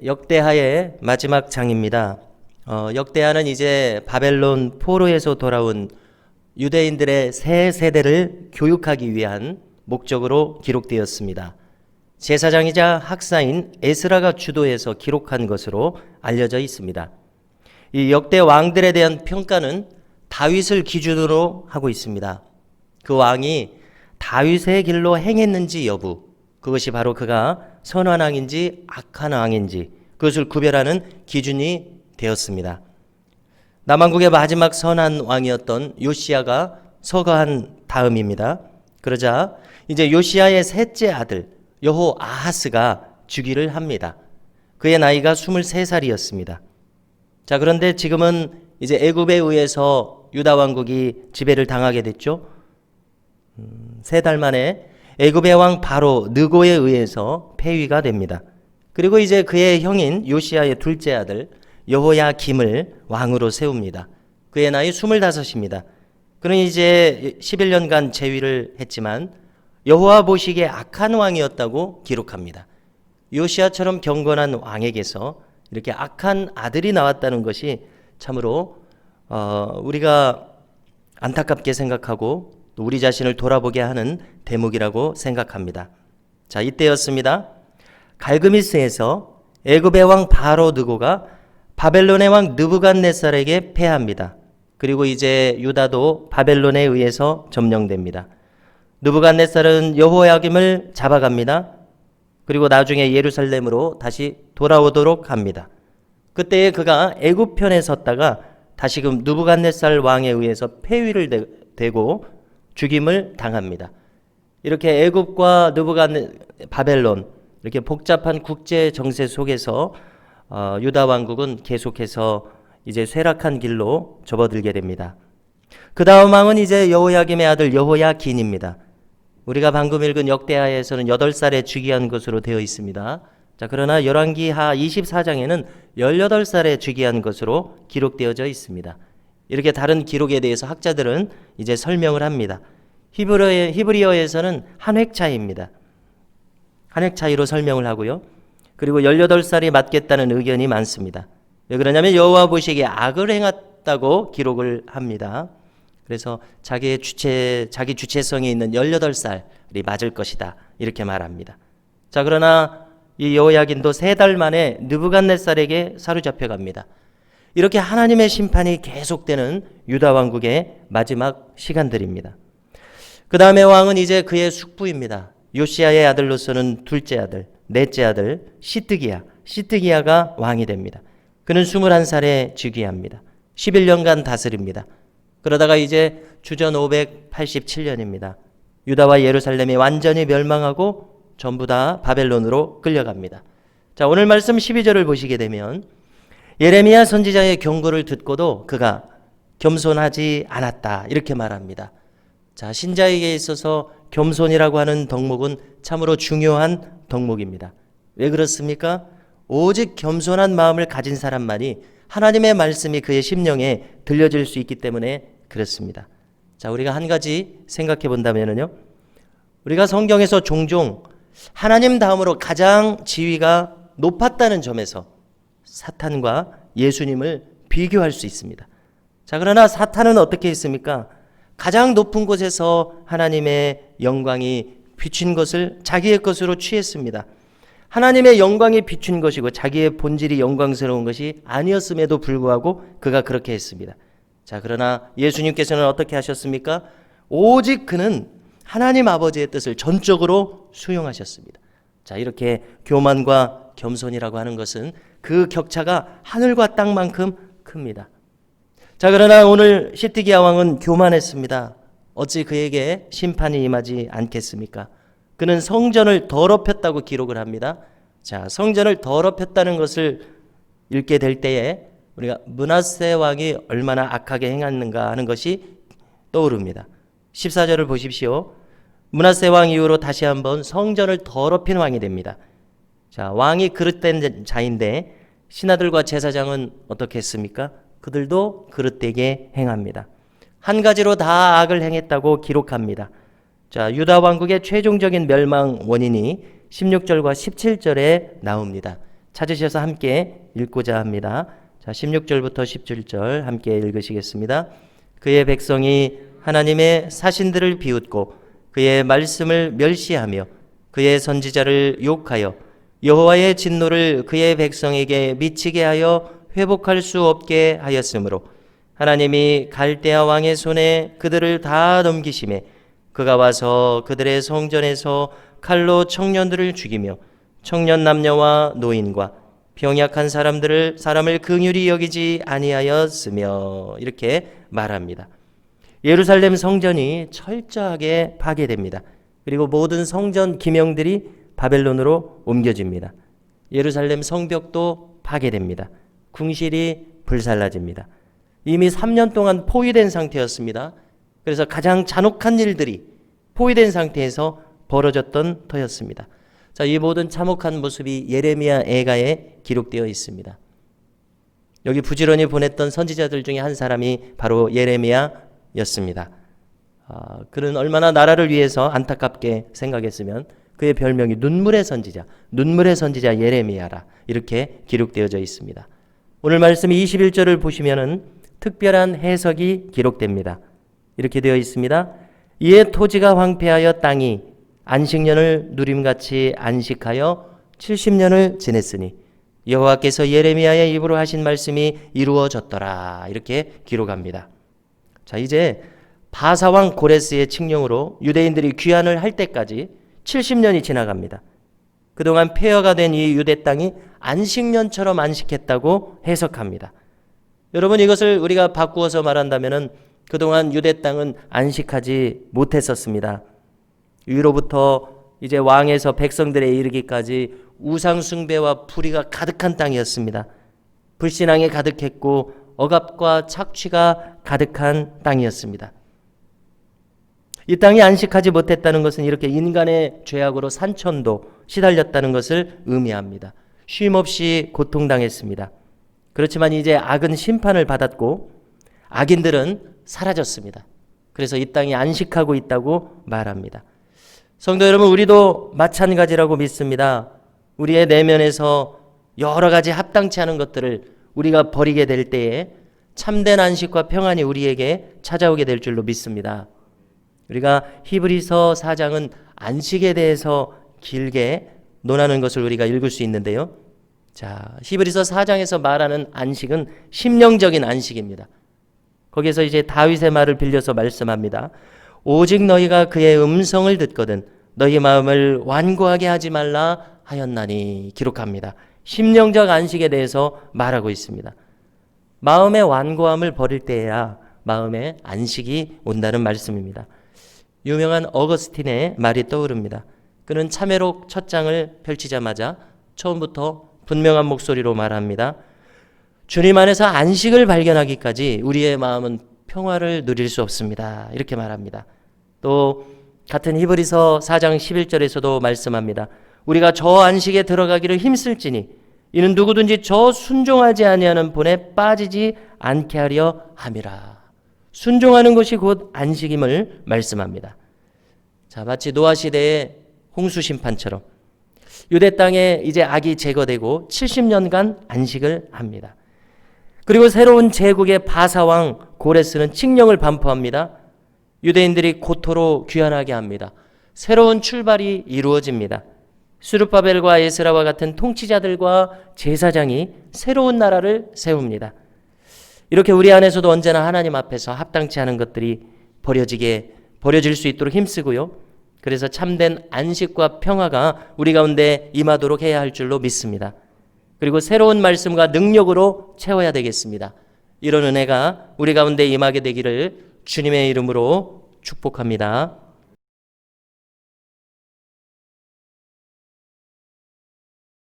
역대하의 마지막 장입니다. 역대하는 이제 바벨론 포로에서 돌아온 유대인들의 새 세대를 교육하기 위한 목적으로 기록되었습니다. 제사장이자 학사인 에스라가 주도해서 기록한 것으로 알려져 있습니다. 이 역대 왕들에 대한 평가는 다윗을 기준으로 하고 있습니다. 그 왕이 다윗의 길로 행했는지 여부, 그것이 바로 그가 선한 왕인지 악한 왕인지 그것을 구별하는 기준이 되었습니다. 남왕국의 마지막 선한 왕이었던 요시야가 서거한 다음입니다. 그러자 이제 요시야의 셋째 아들 여호아하스가 즉위를 합니다. 그의 나이가 23살이었습니다. 자, 그런데 지금은 이제 애굽에 의해서 유다 왕국이 지배를 당하게 됐죠. 3달 만에 애굽의 왕 바로 느고에 의해서 폐위가 됩니다. 그리고 이제 그의 형인 요시야의 둘째 아들 여호야김을 왕으로 세웁니다. 그의 나이 25입니다. 그는 이제 11년간 재위를 했지만 여호와 보시기에 악한 왕이었다고 기록합니다. 요시야처럼 경건한 왕에게서 이렇게 악한 아들이 나왔다는 것이 참으로 우리가 안타깝게 생각하고 또 우리 자신을 돌아보게 하는 대목이라고 생각합니다. 자, 이때였습니다. 갈그미스에서 애굽의 왕 바로 느고가 바벨론의 왕 느부갓네살에게 패합니다. 그리고 이제 유다도 바벨론에 의해서 점령됩니다. 느부갓네살은 여호야김을 잡아갑니다. 그리고 나중에 예루살렘으로 다시 돌아오도록 합니다. 그때 그가 애굽 편에 섰다가 다시금 느부갓네살 왕에 의해서 폐위를 되고 죽임을 당합니다. 이렇게 애굽과 바벨론 이렇게 복잡한 국제 정세 속에서 유다 왕국은 계속해서 이제 쇠락한 길로 접어들게 됩니다. 그 다음 왕은 이제 여호야김의 아들 여호야긴입니다. 우리가 방금 읽은 역대하에서는 8살에 즉위한 것으로 되어 있습니다. 자, 그러나 열왕기하 24장에는 18살에 즉위한 것으로 기록되어져 있습니다. 이렇게 다른 기록에 대해서 학자들은 이제 설명을 합니다. 히브리어에서는 한 획 차이입니다. 한 획 차이로 설명을 하고요. 그리고 18살이 맞겠다는 의견이 많습니다. 왜 그러냐면 여호와 보시기에 악을 행했다고 기록을 합니다. 그래서 자기 주체성이 있는 18살이 맞을 것이다 이렇게 말합니다. 자, 그러나 이 여호야긴도 3달 만에 느부갓네살에게 사로잡혀갑니다. 이렇게 하나님의 심판이 계속되는 유다 왕국의 마지막 시간들입니다. 그 다음에 왕은 이제 그의 숙부입니다. 요시야의 아들로서는 둘째 아들, 넷째 아들 시뜨기야가 왕이 됩니다. 그는 21살에 즉위합니다. 11년간 다스립니다. 그러다가 이제 주전 587년입니다. 유다와 예루살렘이 완전히 멸망하고 전부 다 바벨론으로 끌려갑니다. 자, 오늘 말씀 12절을 보시게 되면 예레미야 선지자의 경고를 듣고도 그가 겸손하지 않았다 이렇게 말합니다. 자, 신자에게 있어서 겸손이라고 하는 덕목은 참으로 중요한 덕목입니다. 왜 그렇습니까? 오직 겸손한 마음을 가진 사람만이 하나님의 말씀이 그의 심령에 들려질 수 있기 때문에 그렇습니다. 자, 우리가 한 가지 생각해 본다면요, 우리가 성경에서 종종 하나님 다음으로 가장 지위가 높았다는 점에서 사탄과 예수님을 비교할 수 있습니다. 자, 그러나 사탄은 어떻게 했습니까? 가장 높은 곳에서 하나님의 영광이 비춘 것을 자기의 것으로 취했습니다. 하나님의 영광이 비춘 것이고 자기의 본질이 영광스러운 것이 아니었음에도 불구하고 그가 그렇게 했습니다. 자, 그러나 예수님께서는 어떻게 하셨습니까? 오직 그는 하나님 아버지의 뜻을 전적으로 수용하셨습니다. 자, 이렇게 교만과 겸손이라고 하는 것은 그 격차가 하늘과 땅만큼 큽니다. 자, 그러나 오늘 시뜨기야 왕은 교만했습니다. 어찌 그에게 심판이 임하지 않겠습니까? 그는 성전을 더럽혔다고 기록을 합니다. 자, 성전을 더럽혔다는 것을 읽게 될 때에 우리가 므낫세 왕이 얼마나 악하게 행했는가 하는 것이 떠오릅니다. 14절을 보십시오. 므낫세 왕 이후로 다시 한번 성전을 더럽힌 왕이 됩니다. 자, 왕이 그릇된 자인데 신하들과 제사장은 어떻게 했습니까? 그들도 그릇되게 행합니다. 한 가지로 다 악을 행했다고 기록합니다. 자, 유다 왕국의 최종적인 멸망 원인이 16절과 17절에 나옵니다. 찾으셔서 함께 읽고자 합니다. 자, 16절부터 17절 함께 읽으시겠습니다. 그의 백성이 하나님의 사신들을 비웃고 그의 말씀을 멸시하며 그의 선지자를 욕하여 여호와의 진노를 그의 백성에게 미치게 하여 회복할 수 없게 하였으므로 하나님이 갈대아 왕의 손에 그들을 다 넘기심에 그가 와서 그들의 성전에서 칼로 청년들을 죽이며 청년 남녀와 노인과 병약한 사람을 긍휼히 여기지 아니하였으며 이렇게 말합니다. 예루살렘 성전이 철저하게 파괴됩니다. 그리고 모든 성전 기명들이 바벨론으로 옮겨집니다. 예루살렘 성벽도 파괴됩니다. 궁실이 불살라집니다. 이미 3년 동안 포위된 상태였습니다. 그래서 가장 잔혹한 일들이 포위된 상태에서 벌어졌던 터였습니다. 자, 이 모든 참혹한 모습이 예레미야 애가에 기록되어 있습니다. 여기 부지런히 보냈던 선지자들 중에 한 사람이 바로 예레미야였습니다. 그는 얼마나 나라를 위해서 안타깝게 생각했으면 그의 별명이 눈물의 선지자 예레미야라 이렇게 기록되어져 있습니다. 오늘 말씀 21절을 보시면은 특별한 해석이 기록됩니다. 이렇게 되어 있습니다. 이에 토지가 황폐하여 땅이 안식년을 누림같이 안식하여 70년을 지냈으니 여호와께서 예레미야의 입으로 하신 말씀이 이루어졌더라 이렇게 기록합니다. 자, 이제 바사왕 고레스의 칙령으로 유대인들이 귀환을 할 때까지 70년이 지나갑니다. 그동안 폐허가 된 이 유대 땅이 안식년처럼 안식했다고 해석합니다. 여러분, 이것을 우리가 바꾸어서 말한다면 그동안 유대 땅은 안식하지 못했었습니다. 위로부터 이제 왕에서 백성들에 이르기까지 우상 숭배와 불의가 가득한 땅이었습니다. 불신앙이 가득했고 억압과 착취가 가득한 땅이었습니다. 이 땅이 안식하지 못했다는 것은 이렇게 인간의 죄악으로 산천도 시달렸다는 것을 의미합니다. 쉼없이 고통당했습니다. 그렇지만 이제 악은 심판을 받았고 악인들은 사라졌습니다. 그래서 이 땅이 안식하고 있다고 말합니다. 성도 여러분, 우리도 마찬가지라고 믿습니다. 우리의 내면에서 여러 가지 합당치 않은 것들을 우리가 버리게 될 때에 참된 안식과 평안이 우리에게 찾아오게 될 줄로 믿습니다. 우리가 히브리서 4장은 안식에 대해서 길게 논하는 것을 우리가 읽을 수 있는데요. 자, 히브리서 4장에서 말하는 안식은 심령적인 안식입니다. 거기에서 이제 다윗의 말을 빌려서 말씀합니다. 오직 너희가 그의 음성을 듣거든 너희 마음을 완고하게 하지 말라 하였나니 기록합니다. 심령적 안식에 대해서 말하고 있습니다. 마음의 완고함을 버릴 때에야 마음의 안식이 온다는 말씀입니다. 유명한 어거스틴의 말이 떠오릅니다. 그는 참회록 첫 장을 펼치자마자 처음부터 분명한 목소리로 말합니다. 주님 안에서 안식을 발견하기까지 우리의 마음은 평화를 누릴 수 없습니다. 이렇게 말합니다. 또 같은 히브리서 4장 11절에서도 말씀합니다. 우리가 저 안식에 들어가기를 힘쓸지니 이는 누구든지 저 순종하지 아니하는 본에 빠지지 않게 하려 함이라. 순종하는 것이 곧 안식임을 말씀합니다. 자, 마치 노아 시대의 홍수 심판처럼 유대 땅에 이제 악이 제거되고 70년간 안식을 합니다. 그리고 새로운 제국의 바사왕 고레스는 칙령을 반포합니다. 유대인들이 고토로 귀환하게 합니다. 새로운 출발이 이루어집니다. 스룹바벨과 에스라와 같은 통치자들과 제사장이 새로운 나라를 세웁니다. 이렇게 우리 안에서도 언제나 하나님 앞에서 합당치 않은 것들이 버려질 수 있도록 힘쓰고요. 그래서 참된 안식과 평화가 우리 가운데 임하도록 해야 할 줄로 믿습니다. 그리고 새로운 말씀과 능력으로 채워야 되겠습니다. 이런 은혜가 우리 가운데 임하게 되기를 주님의 이름으로 축복합니다.